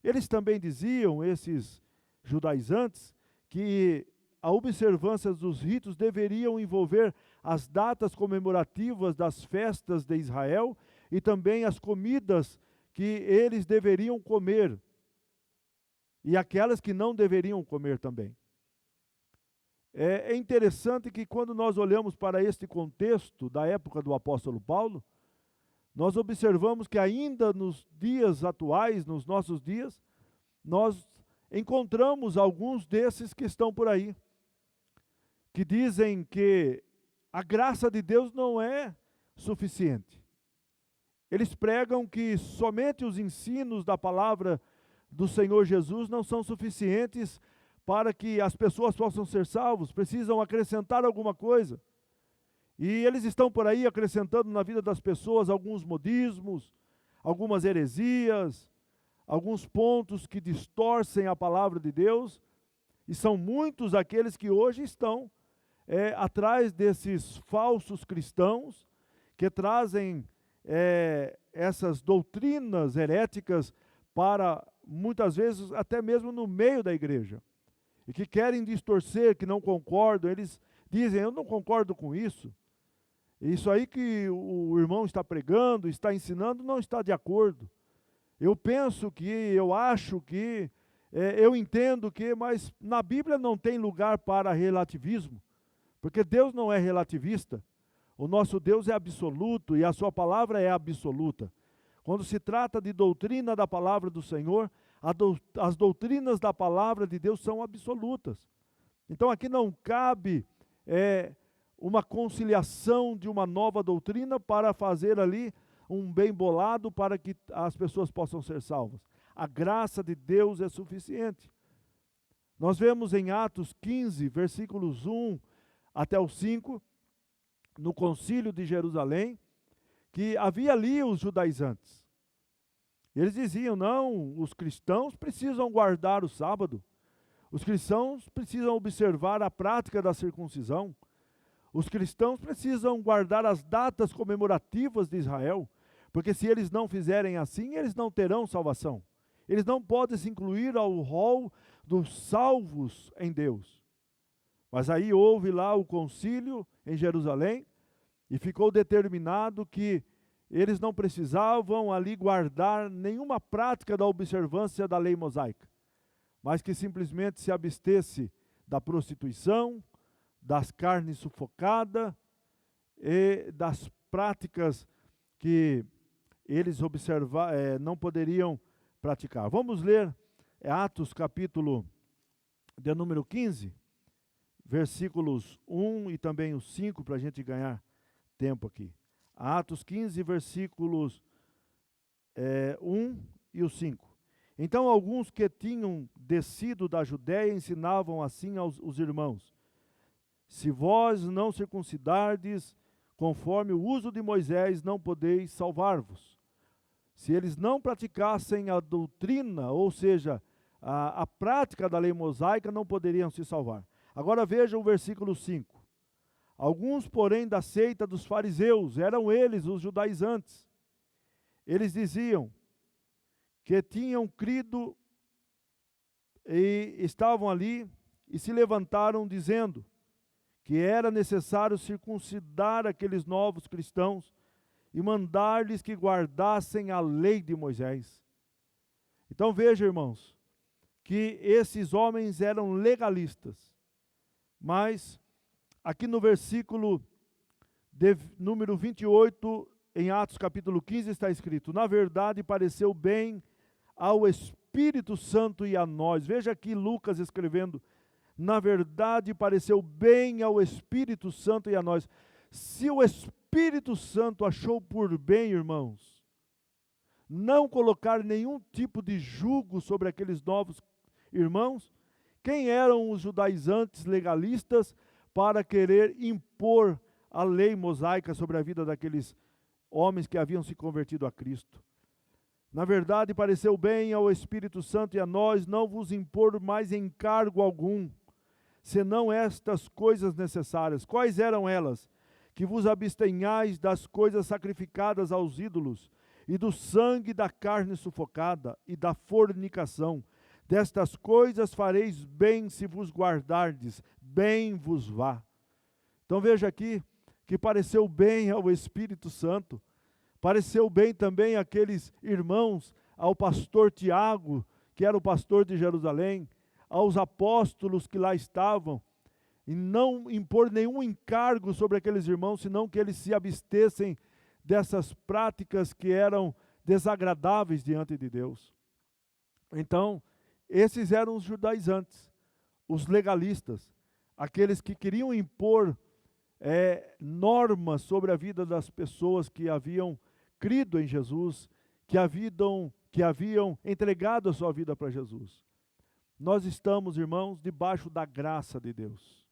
Eles também diziam, esses judaizantes, que a observância dos ritos deveriam envolver as datas comemorativas das festas de Israel e também as comidas que eles deveriam comer e aquelas que não deveriam comer também. É interessante que quando nós olhamos para este contexto da época do apóstolo Paulo, nós observamos que ainda nos dias atuais, nos nossos dias, nós encontramos alguns desses que estão por aí, que dizem que a graça de Deus não é suficiente. Eles pregam que somente os ensinos da palavra do Senhor Jesus não são suficientes para que as pessoas possam ser salvos, precisam acrescentar alguma coisa. E eles estão por aí acrescentando na vida das pessoas alguns modismos, algumas heresias, alguns pontos que distorcem a palavra de Deus, e são muitos aqueles que hoje estão atrás desses falsos cristãos que trazem essas doutrinas heréticas para, muitas vezes, até mesmo no meio da igreja, e que querem distorcer, que não concordam. Eles dizem: eu não concordo com isso. Isso aí que o irmão está pregando, está ensinando, não está de acordo. Eu penso que, eu acho que, eu entendo que, mas na Bíblia não tem lugar para relativismo, porque Deus não é relativista. O nosso Deus é absoluto e a sua palavra é absoluta. Quando se trata de doutrina da palavra do Senhor, as doutrinas da palavra de Deus são absolutas. Então aqui não cabe uma conciliação de uma nova doutrina para fazer ali um bem bolado para que as pessoas possam ser salvas. A graça de Deus é suficiente. Nós vemos em Atos 15, versículos 1 até o 5, no concílio de Jerusalém, que havia ali os judaizantes. Eles diziam: não, os cristãos precisam guardar o sábado, os cristãos precisam observar a prática da circuncisão, os cristãos precisam guardar as datas comemorativas de Israel, porque se eles não fizerem assim, eles não terão salvação. Eles não podem se incluir ao rol dos salvos em Deus. Mas aí houve lá o concílio em Jerusalém, e ficou determinado que eles não precisavam ali guardar nenhuma prática da observância da lei mosaica, mas que simplesmente se abstesse da prostituição, das carnes sufocadas e das práticas que eles não poderiam praticar. Vamos ler Atos capítulo de número 15, versículos 1 e também o 5, para a gente ganhar tempo aqui. Atos 15, versículos 1 e o 5. Então alguns que tinham descido da Judéia ensinavam assim aos irmãos: se vós não circuncidardes conforme o uso de Moisés, não podeis salvar-vos. Se eles não praticassem a doutrina, ou seja, a prática da lei mosaica, não poderiam se salvar. Agora veja o versículo 5. Alguns, porém, da seita dos fariseus, eram eles os judaizantes. Eles diziam que tinham crido e estavam ali e se levantaram dizendo que era necessário circuncidar aqueles novos cristãos e mandar-lhes que guardassem a lei de Moisés. Então veja, irmãos, que esses homens eram legalistas, mas aqui no versículo número 28, em Atos capítulo 15, está escrito: na verdade pareceu bem ao Espírito Santo e a nós. Veja aqui Lucas escrevendo: na verdade pareceu bem ao Espírito Santo e a nós. Se o Espírito Santo achou por bem, irmãos, não colocar nenhum tipo de jugo sobre aqueles novos irmãos, quem eram os judaizantes legalistas para querer impor a lei mosaica sobre a vida daqueles homens que haviam se convertido a Cristo. Na verdade, pareceu bem ao Espírito Santo e a nós não vos impor mais encargo algum, senão estas coisas necessárias. Quais eram elas? Que vos abstenhais das coisas sacrificadas aos ídolos, e do sangue da carne sufocada, e da fornicação. Destas coisas fareis bem se vos guardardes, bem vos vá. Então veja aqui que pareceu bem ao Espírito Santo, pareceu bem também àqueles irmãos, ao pastor Tiago, que era o pastor de Jerusalém, aos apóstolos que lá estavam, e não impor nenhum encargo sobre aqueles irmãos, senão que eles se abstessem dessas práticas que eram desagradáveis diante de Deus. Então, esses eram os judaizantes, os legalistas, aqueles que queriam impor normas sobre a vida das pessoas que haviam crido em Jesus, que haviam entregado a sua vida para Jesus. Nós estamos, irmãos, debaixo da graça de Deus.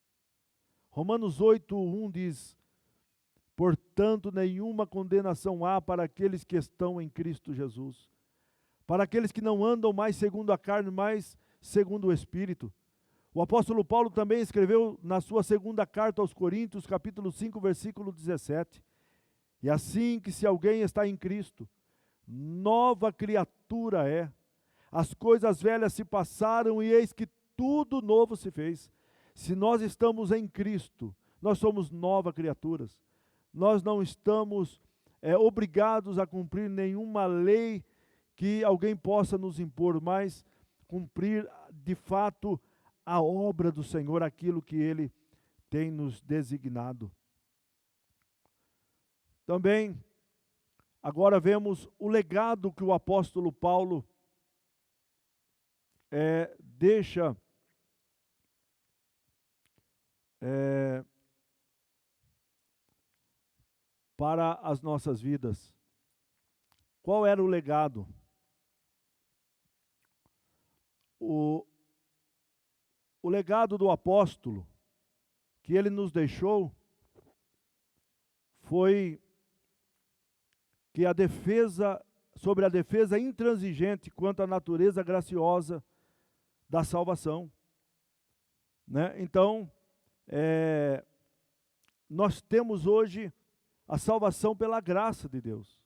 Romanos 8:1 diz: portanto, nenhuma condenação há para aqueles que estão em Cristo Jesus, para aqueles que não andam mais segundo a carne, mas segundo o Espírito. O apóstolo Paulo também escreveu na sua segunda carta aos Coríntios, capítulo 5, versículo 17, e assim que se alguém está em Cristo, nova criatura é. As coisas velhas se passaram e eis que tudo novo se fez. Se nós estamos em Cristo, nós somos nova criaturas. Nós não estamos obrigados a cumprir nenhuma lei que alguém possa nos impor, mas cumprir de fato a obra do Senhor, aquilo que Ele tem nos designado. Também, agora vemos o legado que o apóstolo Paulo deixa para as nossas vidas. Qual era o legado? O legado do apóstolo que ele nos deixou foi que sobre a defesa intransigente quanto à natureza graciosa da salvação. Né? Então, nós temos hoje a salvação pela graça de Deus.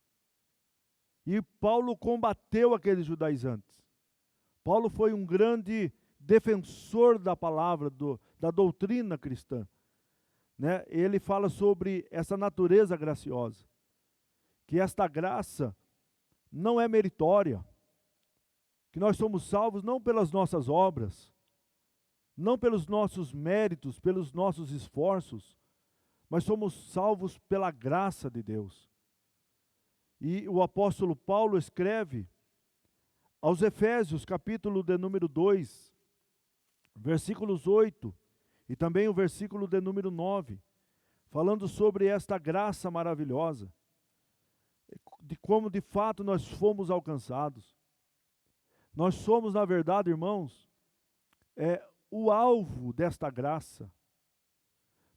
E Paulo combateu aqueles judaizantes. Paulo foi um grande defensor da palavra, da doutrina cristã. Né? Ele fala sobre essa natureza graciosa, que esta graça não é meritória, que nós somos salvos não pelas nossas obras, não pelos nossos méritos, pelos nossos esforços, mas somos salvos pela graça de Deus. E o apóstolo Paulo escreve aos Efésios, capítulo de número 2, versículos 8, e também o versículo de número 9, falando sobre esta graça maravilhosa, de como de fato nós fomos alcançados. Nós somos, na verdade, irmãos, o alvo desta graça.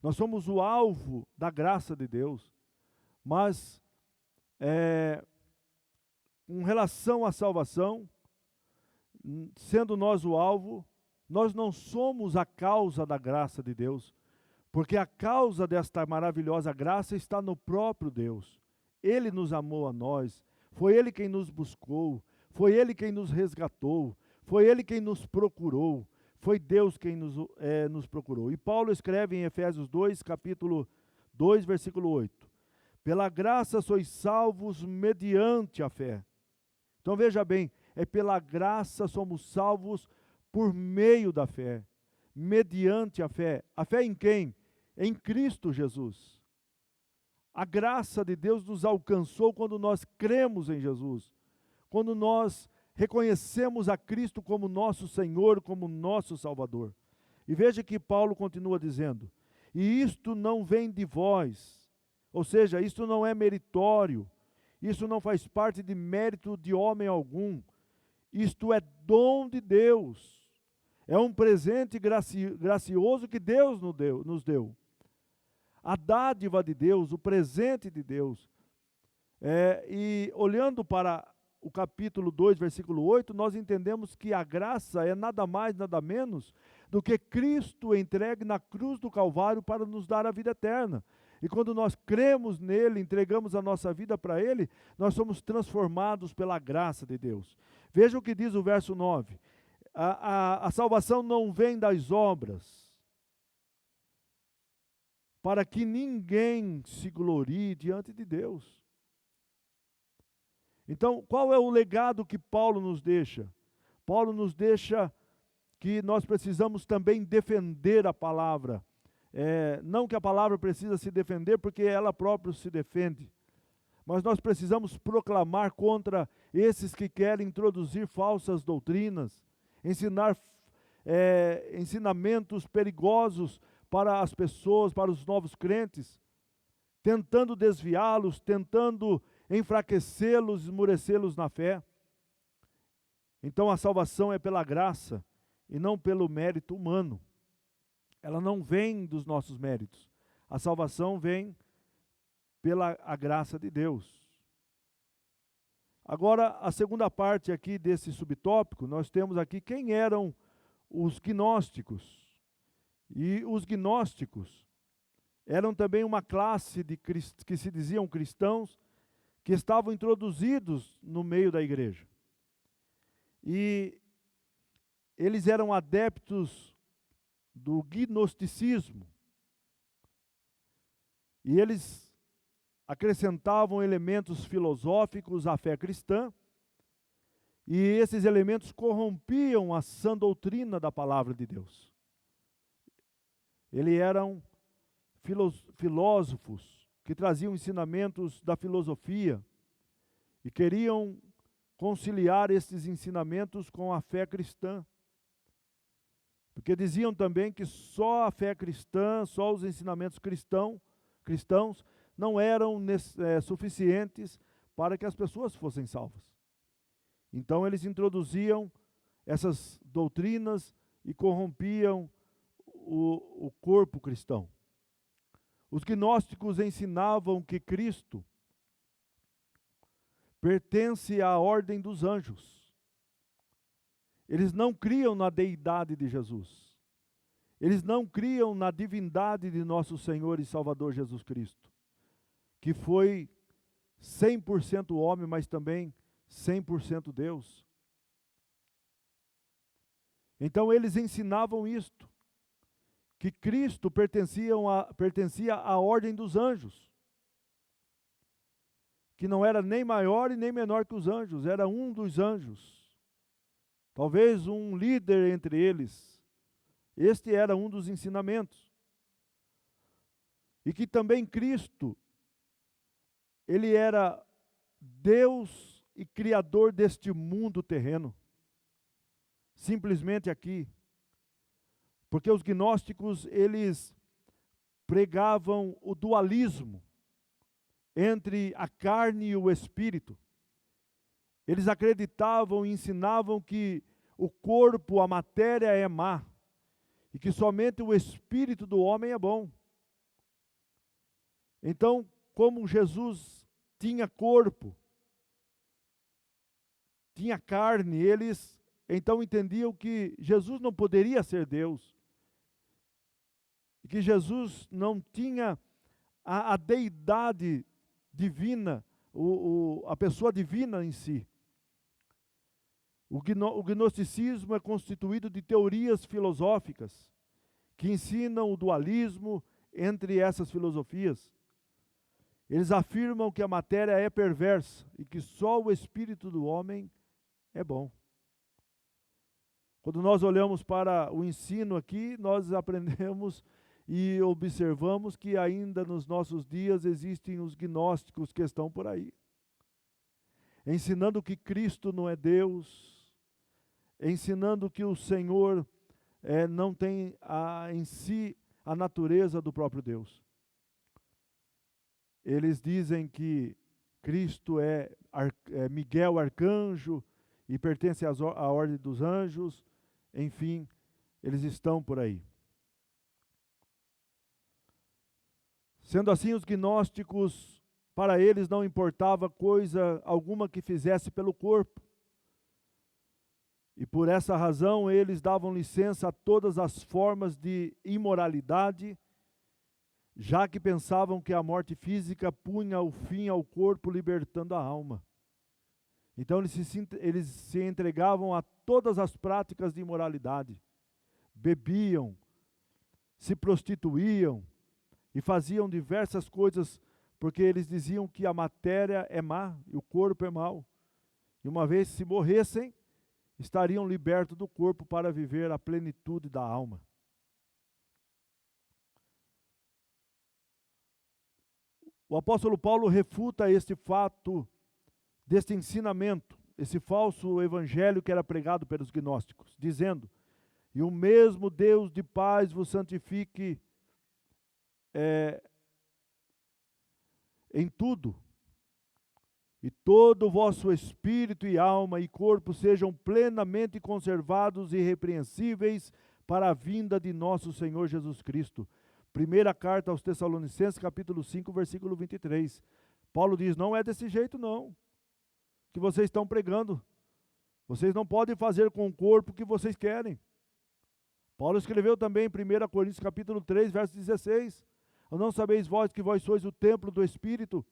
Nós somos o alvo da graça de Deus. Mas, com relação à salvação, sendo nós o alvo, nós não somos a causa da graça de Deus, porque a causa desta maravilhosa graça está no próprio Deus. Ele nos amou a nós, foi Ele quem nos buscou, foi Ele quem nos resgatou, foi Ele quem nos procurou, foi Deus quem nos procurou. E Paulo escreve em Efésios 2, capítulo 2, versículo 8, pela graça sois salvos mediante a fé. Então veja bem, pela graça somos salvos por meio da fé, mediante a fé. A fé em quem? Em Cristo Jesus. A graça de Deus nos alcançou quando nós cremos em Jesus, quando nós reconhecemos a Cristo como nosso Senhor, como nosso Salvador. E veja que Paulo continua dizendo, e isto não vem de vós, ou seja, isto não é meritório, isso não faz parte de mérito de homem algum, isto é dom de Deus, é um presente gracioso que Deus nos deu. A dádiva de Deus, o presente de Deus. E olhando para o capítulo 2, versículo 8, nós entendemos que a graça é nada mais, nada menos do que Cristo entregue na cruz do Calvário para nos dar a vida eterna. E quando nós cremos nele, entregamos a nossa vida para ele, nós somos transformados pela graça de Deus. Veja o que diz o verso 9. A salvação não vem das obras, para que ninguém se glorie diante de Deus. Então, qual é o legado que Paulo nos deixa? Paulo nos deixa que nós precisamos também defender a palavra. Não que a palavra precisa se defender, porque ela própria se defende. Mas nós precisamos proclamar contra esses que querem introduzir falsas doutrinas, ensinar ensinamentos perigosos para as pessoas, para os novos crentes, tentando desviá-los, tentando enfraquecê-los, esmurecê-los na fé. Então a salvação é pela graça e não pelo mérito humano. Ela não vem dos nossos méritos. A salvação vem pela a graça de Deus. Agora, a segunda parte aqui desse subtópico, nós temos aqui quem eram os gnósticos. E os gnósticos eram também uma classe que se diziam cristãos, que estavam introduzidos no meio da igreja. E eles eram adeptos do gnosticismo. E eles acrescentavam elementos filosóficos à fé cristã, e esses elementos corrompiam a sã doutrina da palavra de Deus. Eles eram filósofos que traziam ensinamentos da filosofia e queriam conciliar esses ensinamentos com a fé cristã. Porque diziam também que só a fé cristã, só os ensinamentos cristãos não eram suficientes para que as pessoas fossem salvas. Então eles introduziam essas doutrinas e corrompiam o corpo cristão. Os gnósticos ensinavam que Cristo pertence à ordem dos anjos. Eles não criam na deidade de Jesus. Eles não criam na divindade de nosso Senhor e Salvador Jesus Cristo, que foi 100% homem, mas também 100% Deus. Então eles ensinavam isto, que Cristo pertencia à ordem dos anjos, que não era nem maior e nem menor que os anjos, era um dos anjos, talvez um líder entre eles. Este era um dos ensinamentos. E que também Cristo, ele era Deus e Criador deste mundo terreno, simplesmente aqui. Porque os gnósticos, eles pregavam o dualismo entre a carne e o espírito. Eles acreditavam e ensinavam que o corpo, a matéria é má, e que somente o espírito do homem é bom. Então, como Jesus tinha corpo, tinha carne, eles então entendiam que Jesus não poderia ser Deus, e que Jesus não tinha a deidade divina, a pessoa divina em si. O gnosticismo é constituído de teorias filosóficas que ensinam o dualismo entre essas filosofias. Eles afirmam que a matéria é perversa e que só o espírito do homem é bom. Quando nós olhamos para o ensino aqui, nós aprendemos e observamos que ainda nos nossos dias existem os gnósticos que estão por aí, ensinando que Cristo não é Deus, ensinando que o Senhor não tem em si a natureza do próprio Deus. Eles dizem que Cristo é Miguel arcanjo e pertence à ordem dos anjos, enfim, eles estão por aí. Sendo assim, os gnósticos para eles não importava coisa alguma que fizesse pelo corpo. E por essa razão eles davam licença a todas as formas de imoralidade, já que pensavam que a morte física punha o fim ao corpo, libertando a alma. Então eles se entregavam a todas as práticas de imoralidade, bebiam, se prostituíam e faziam diversas coisas, porque eles diziam que a matéria é má e o corpo é mau. E uma vez se morressem, estariam libertos do corpo para viver a plenitude da alma. O apóstolo Paulo refuta este fato, deste ensinamento, esse falso evangelho que era pregado pelos gnósticos, dizendo: e o mesmo Deus de paz vos santifique em tudo, e todo o vosso espírito e alma e corpo sejam plenamente conservados e irrepreensíveis para a vinda de nosso Senhor Jesus Cristo. Primeira carta aos Tessalonicenses, capítulo 5, versículo 23. Paulo diz: não é desse jeito não, que vocês estão pregando. Vocês não podem fazer com o corpo o que vocês querem. Paulo escreveu também em 1 Coríntios capítulo 3, verso 16. Ou não sabeis vós que vós sois o templo do Espírito,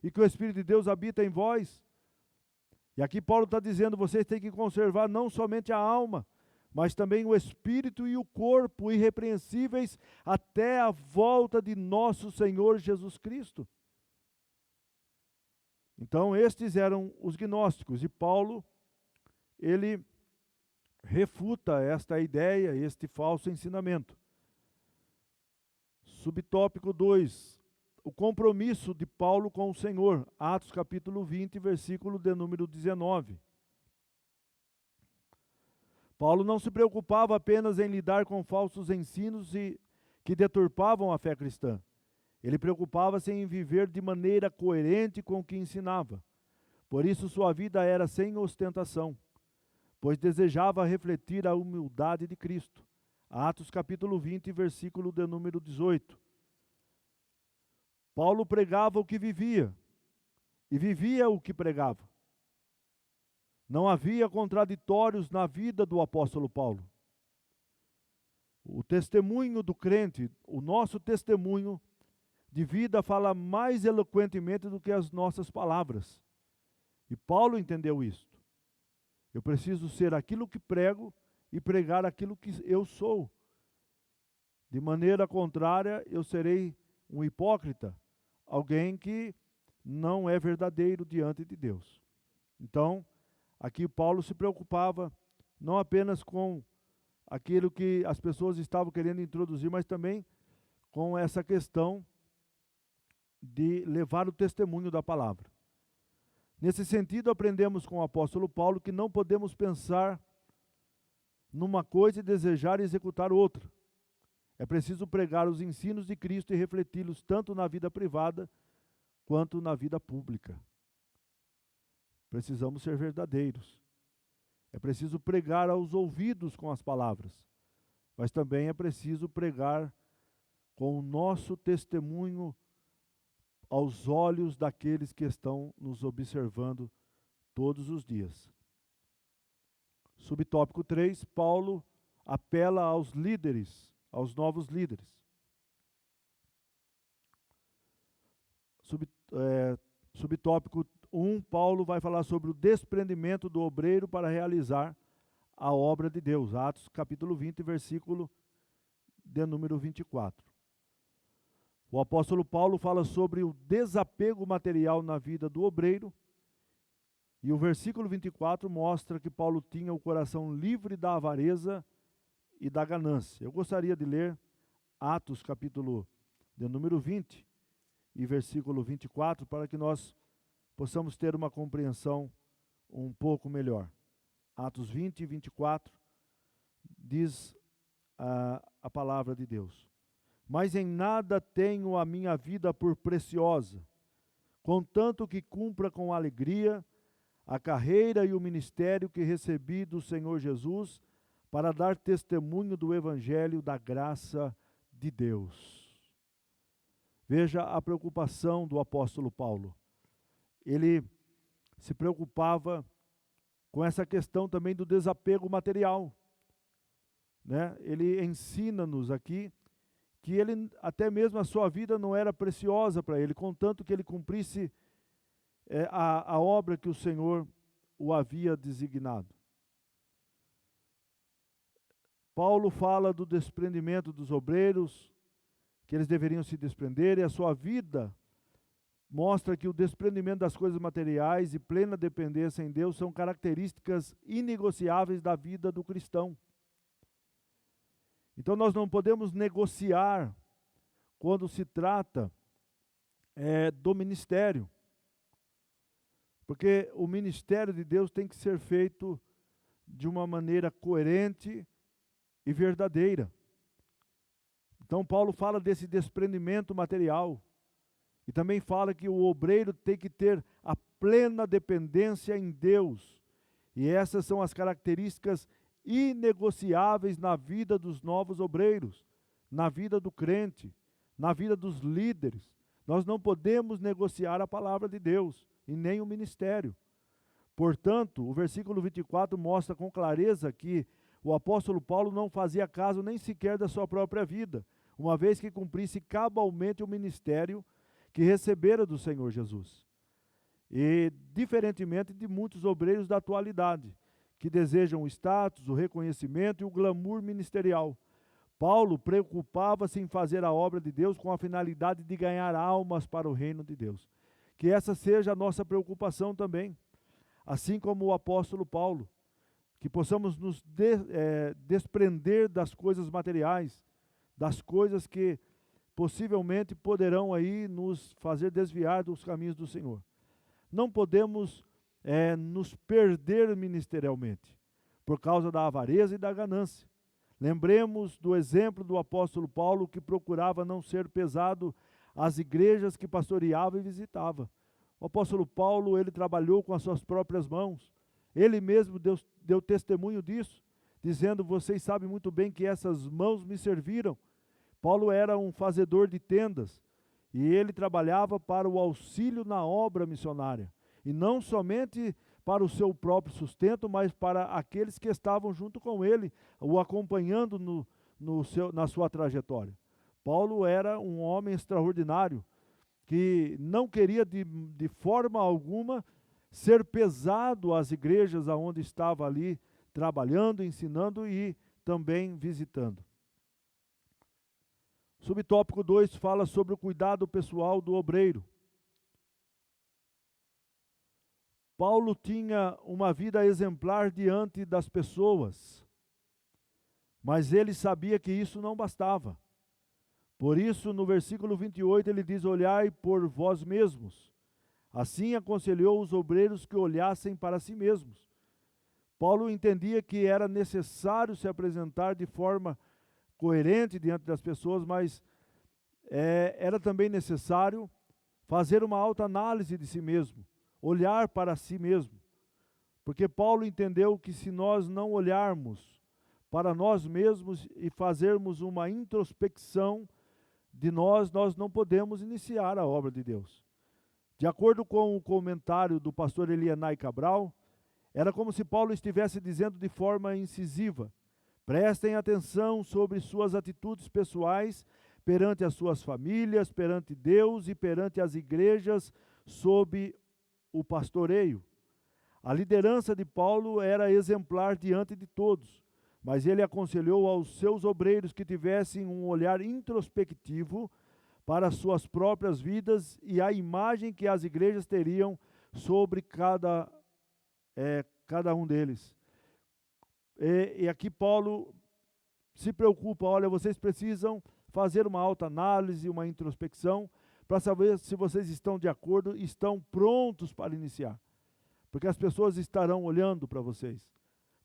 e que o Espírito de Deus habita em vós? E aqui Paulo está dizendo, vocês têm que conservar não somente a alma, mas também o espírito e o corpo irrepreensíveis até a volta de nosso Senhor Jesus Cristo. Então estes eram os gnósticos, e Paulo, ele refuta esta ideia, este falso ensinamento. Subtópico 2, o compromisso de Paulo com o Senhor, Atos capítulo 20, versículo de número 19. Paulo não se preocupava apenas em lidar com falsos ensinos que deturpavam a fé cristã. Ele preocupava-se em viver de maneira coerente com o que ensinava. Por isso sua vida era sem ostentação, pois desejava refletir a humildade de Cristo. Atos capítulo 20, versículo de número 18. Paulo pregava o que vivia, e vivia o que pregava. Não havia contraditórios na vida do apóstolo Paulo. O testemunho do crente, o nosso testemunho de vida fala mais eloquentemente do que as nossas palavras. E Paulo entendeu isto. Eu preciso ser aquilo que prego e pregar aquilo que eu sou. De maneira contrária, eu serei um hipócrita, alguém que não é verdadeiro diante de Deus. Então, aqui Paulo se preocupava não apenas com aquilo que as pessoas estavam querendo introduzir, mas também com essa questão de levar o testemunho da palavra. Nesse sentido, aprendemos com o apóstolo Paulo que não podemos pensar numa coisa e desejar e executar outra. É preciso pregar os ensinos de Cristo e refleti-los tanto na vida privada quanto na vida pública. Precisamos ser verdadeiros. É preciso pregar aos ouvidos com as palavras, mas também é preciso pregar com o nosso testemunho aos olhos daqueles que estão nos observando todos os dias. Subtópico 3, Paulo apela aos líderes, aos novos líderes. Subtópico 1, Paulo vai falar sobre o desprendimento do obreiro para realizar a obra de Deus. Atos capítulo 20, versículo de número 24. O apóstolo Paulo fala sobre o desapego material na vida do obreiro, e o versículo 24 mostra que Paulo tinha o coração livre da avareza e da ganância. Eu gostaria de ler Atos capítulo de número 20 e versículo 24, para que nós possamos ter uma compreensão um pouco melhor. Atos 20 e 24 diz a palavra de Deus. Mas em nada tenho a minha vida por preciosa, contanto que cumpra com alegria a carreira e o ministério que recebi do Senhor Jesus, para dar testemunho do Evangelho da graça de Deus. Veja a preocupação do apóstolo Paulo. Ele se preocupava com essa questão também do desapego material, né? Ele ensina-nos aqui que ele, até mesmo a sua vida não era preciosa para ele, contanto que ele cumprisse a obra que o Senhor o havia designado. Paulo fala do desprendimento dos obreiros, que eles deveriam se desprender, e a sua vida mostra que o desprendimento das coisas materiais e plena dependência em Deus são características inegociáveis da vida do cristão. Então nós não podemos negociar quando se trata do ministério, porque o ministério de Deus tem que ser feito de uma maneira coerente e verdadeira. Então Paulo fala desse desprendimento material e também fala que o obreiro tem que ter a plena dependência em Deus. E essas são as características inegociáveis na vida dos novos obreiros, na vida do crente, na vida dos líderes. Nós não podemos negociar a palavra de Deus e nem o ministério. Portanto, o versículo 24 mostra com clareza que o apóstolo Paulo não fazia caso nem sequer da sua própria vida, uma vez que cumprisse cabalmente o ministério que recebera do Senhor Jesus. E, diferentemente de muitos obreiros da atualidade, que desejam o status, o reconhecimento e o glamour ministerial, Paulo preocupava-se em fazer a obra de Deus com a finalidade de ganhar almas para o reino de Deus. Que essa seja a nossa preocupação também, assim como o apóstolo Paulo, que possamos nos desprender das coisas materiais, das coisas que possivelmente poderão aí nos fazer desviar dos caminhos do Senhor. Não podemos nos perder ministerialmente por causa da avareza e da ganância. Lembremos do exemplo do apóstolo Paulo, que procurava não ser pesado às igrejas que pastoreava e visitava. O apóstolo Paulo, ele trabalhou com as suas próprias mãos. Ele mesmo deu testemunho disso, dizendo: vocês sabem muito bem que essas mãos me serviram. Paulo era um fazedor de tendas e ele trabalhava para o auxílio na obra missionária. E não somente para o seu próprio sustento, mas para aqueles que estavam junto com ele, o acompanhando na sua trajetória. Paulo era um homem extraordinário, que não queria de forma alguma ser pesado às igrejas aonde estava ali trabalhando, ensinando e também visitando. Subtópico 2 fala sobre o cuidado pessoal do obreiro. Paulo tinha uma vida exemplar diante das pessoas, mas ele sabia que isso não bastava. Por isso, no versículo 28, ele diz: olhai por vós mesmos. Assim aconselhou os obreiros que olhassem para si mesmos. Paulo entendia que era necessário se apresentar de forma coerente diante das pessoas, mas era também necessário fazer uma autoanálise de si mesmo, olhar para si mesmo. Porque Paulo entendeu que se nós não olharmos para nós mesmos e fazermos uma introspecção de nós não podemos iniciar a obra de Deus. De acordo com o comentário do pastor Elianai Cabral, era como se Paulo estivesse dizendo de forma incisiva: prestem atenção sobre suas atitudes pessoais perante as suas famílias, perante Deus e perante as igrejas sob o pastoreio. A liderança de Paulo era exemplar diante de todos, mas ele aconselhou aos seus obreiros que tivessem um olhar introspectivo para as suas próprias vidas e a imagem que as igrejas teriam sobre cada um deles. E aqui Paulo se preocupa: olha, vocês precisam fazer uma autoanálise, uma introspecção, para saber se vocês estão de acordo, estão prontos para iniciar. Porque as pessoas estarão olhando para vocês.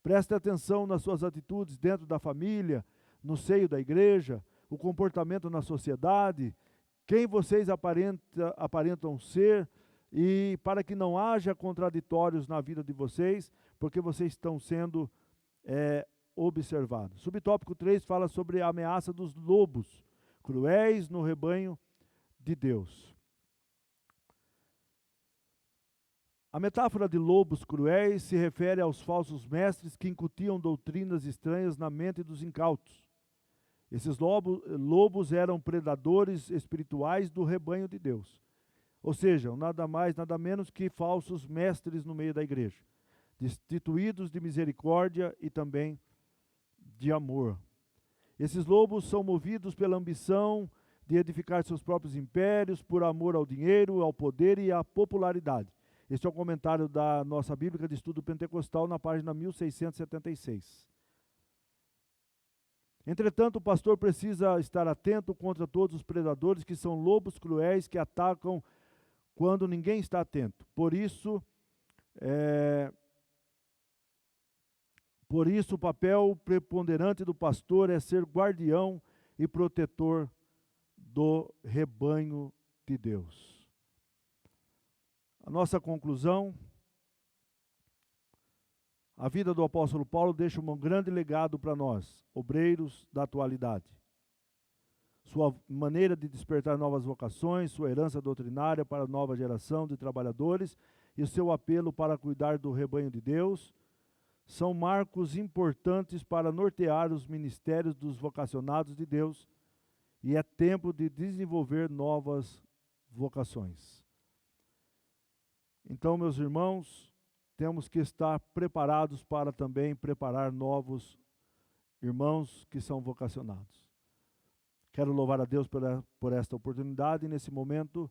Prestem atenção nas suas atitudes dentro da família, no seio da igreja, o comportamento na sociedade, quem vocês aparentam ser, e para que não haja contraditórios na vida de vocês, porque vocês estão sendo observados. Subtópico 3 fala sobre a ameaça dos lobos cruéis no rebanho de Deus. A metáfora de lobos cruéis se refere aos falsos mestres que incutiam doutrinas estranhas na mente dos incautos. Esses lobos eram predadores espirituais do rebanho de Deus. Ou seja, nada mais, nada menos que falsos mestres no meio da igreja, destituídos de misericórdia e também de amor. Esses lobos são movidos pela ambição de edificar seus próprios impérios, por amor ao dinheiro, ao poder e à popularidade. Este é o comentário da nossa Bíblia de Estudo Pentecostal, na página 1676. Entretanto, o pastor precisa estar atento contra todos os predadores que são lobos cruéis que atacam quando ninguém está atento. Por isso, o papel preponderante do pastor é ser guardião e protetor do rebanho de Deus. A nossa conclusão: a vida do apóstolo Paulo deixa um grande legado para nós, obreiros da atualidade. Sua maneira de despertar novas vocações, sua herança doutrinária para a nova geração de trabalhadores e o seu apelo para cuidar do rebanho de Deus são marcos importantes para nortear os ministérios dos vocacionados de Deus, e é tempo de desenvolver novas vocações. Então, meus irmãos, temos que estar preparados para também preparar novos irmãos que são vocacionados. Quero louvar a Deus por esta oportunidade e, nesse momento,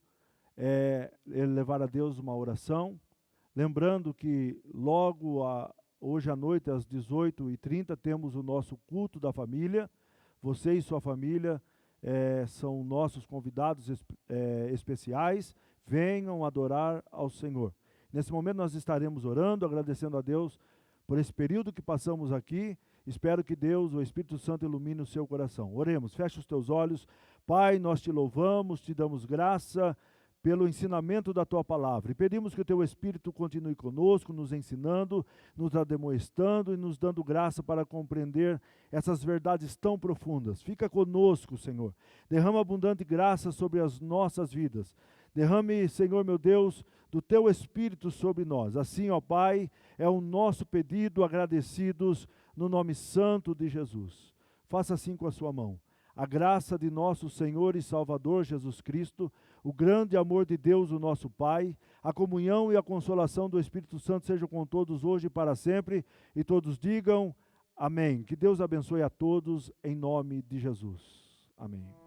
levar a Deus uma oração, lembrando que hoje à noite, às 18h30, temos o nosso culto da família. Você e sua família são nossos convidados especiais. Venham adorar ao Senhor. Nesse momento nós estaremos orando, agradecendo a Deus por esse período que passamos aqui. Espero que Deus, o Espírito Santo, ilumine o seu coração. Oremos, feche os teus olhos. Pai, nós te louvamos, te damos graça pelo ensinamento da tua palavra. E pedimos que o teu Espírito continue conosco, nos ensinando, nos ademoestando e nos dando graça para compreender essas verdades tão profundas. Fica conosco, Senhor. Derrama abundante graça sobre as nossas vidas. Derrame, Senhor meu Deus, do teu Espírito sobre nós. Assim, ó Pai, é o nosso pedido, agradecidos no nome santo de Jesus. Faça assim com a sua mão. A graça de nosso Senhor e Salvador Jesus Cristo, o grande amor de Deus, o nosso Pai, a comunhão e a consolação do Espírito Santo sejam com todos hoje e para sempre, e todos digam amém. Que Deus abençoe a todos em nome de Jesus. Amém.